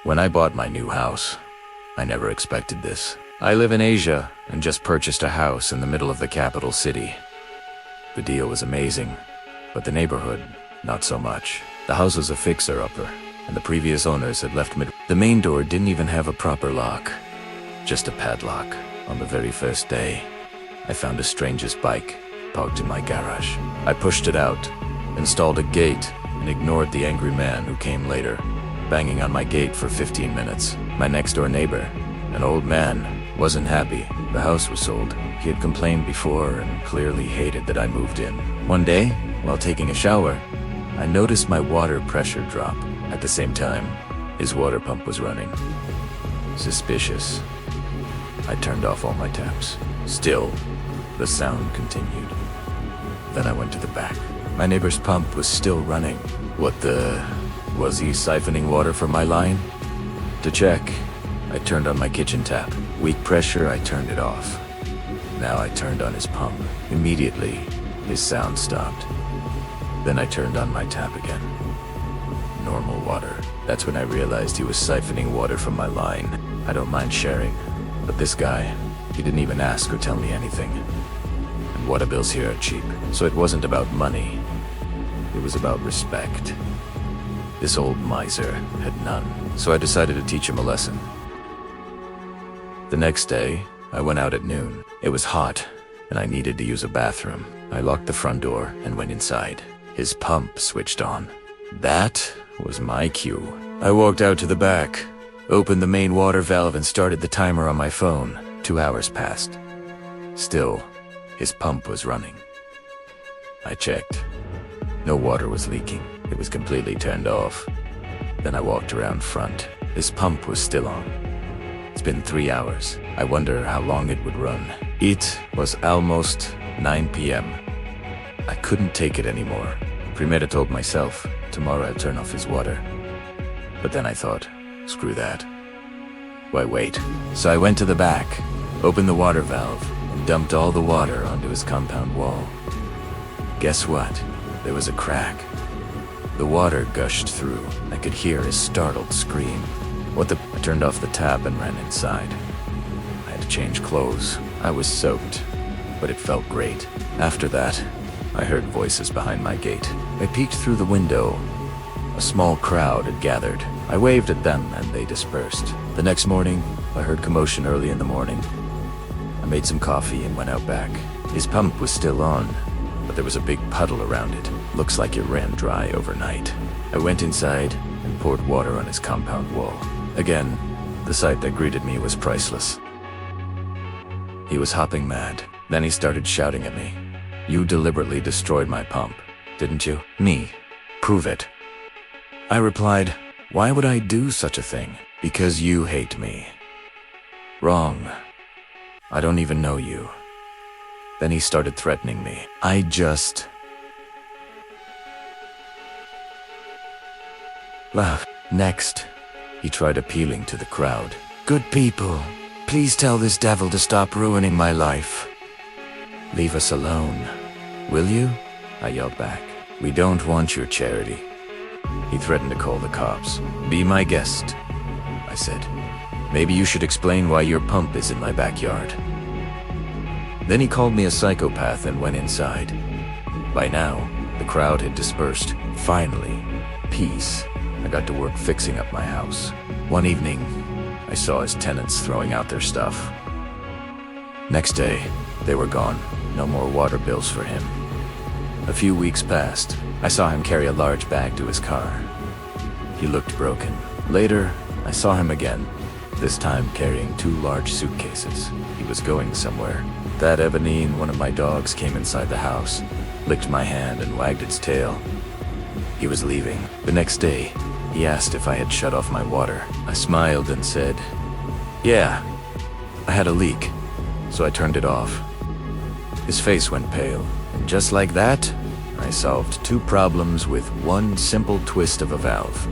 When I bought my new house, I never expected this. I live in Asia and just purchased a house in the middle of the capital city. The deal was amazing, but the neighborhood, not so much. The house was a fixer-upper, and the previous owners had left mid. The main door didn't even have a proper lock, just a padlock. On the very first day, I found a stranger's bike parked in my garage. I pushed it out, installed a gate, and ignored the angry man who came later, banging on my gate for 15 minutes. My next-door neighbor, an old man, wasn't happy. The house was sold. He had complained before and clearly hated that I moved in. One day, while taking a shower, I noticed my water pressure drop. At the same time, his water pump was running. Suspicious. I turned off all my taps. Still, the sound continued. Then I went to the back. My neighbor's pump was still running. What the... Was he siphoning water from my line? To check, I turned on my kitchen tap. Weak pressure, I turned it off. Now I turned on his pump. Immediately, his sound stopped. Then I turned on my tap again. Normal water. That's when I realized he was siphoning water from my line. I don't mind sharing, but this guy, he didn't even ask or tell me anything. And water bills here are cheap, so it wasn't about money. It was about respect. This old miser had none, so I decided to teach him a lesson. The next day, I went out at noon. It was hot, and I needed to use a bathroom. I locked the front door and went inside. His pump switched on. That was my cue. I walked out to the back, opened the main water valve and started the timer on my phone. 2 hours passed. Still, his pump was running. I checked. No water was leaking. It was completely turned off. Then I walked around front. His pump was still on. It's been 3 hours. I wonder how long it would run. It was almost 9 p.m. I couldn't take it anymore. Premeditated myself, tomorrow I'll turn off his water. But then I thought, screw that. Why wait? So I went to the back, opened the water valve, and dumped all the water onto his compound wall. Guess what? There was a crack. The water gushed through. I could hear his startled scream. What the... I turned off the tap and ran inside. I had to change clothes. I was soaked, but it felt great. After that, I heard voices behind my gate. I peeked through the window. A small crowd had gathered. I waved at them and they dispersed. The next morning, I heard commotion early in the morning. I made some coffee and went out back. His pump was still on, but there was a big puddle around it. Looks like it ran dry overnight. I went inside and poured water on his compound wall. Again, the sight that greeted me was priceless. He was hopping mad. Then he started shouting at me. You deliberately destroyed my pump, didn't you? Me. Prove it. I replied, why would I do such a thing? Because you hate me. Wrong. I don't even know you. Then he started threatening me. I just laughed. Next, he tried appealing to the crowd. Good people, please tell this devil to stop ruining my life. Leave us alone, will you? I yelled back. We don't want your charity. He threatened to call the cops. Be my guest, I said. Maybe you should explain why your pump is in my backyard. Then he called me a psychopath and went inside. By now, the crowd had dispersed. Finally, peace. I got to work fixing up my house. One evening, I saw his tenants throwing out their stuff. Next day, they were gone. No more water bills for him. A few weeks passed. I saw him carry a large bag to his car. He looked broken. Later, I saw him again, this time carrying 2 large suitcases. He was going somewhere. That Ebonine, one of my dogs, came inside the house, licked my hand and wagged its tail. He was leaving. The next day, he asked if I had shut off my water. I smiled and said, yeah, I had a leak, so I turned it off. His face went pale, and just like that, I solved 2 problems with 1 simple twist of a valve.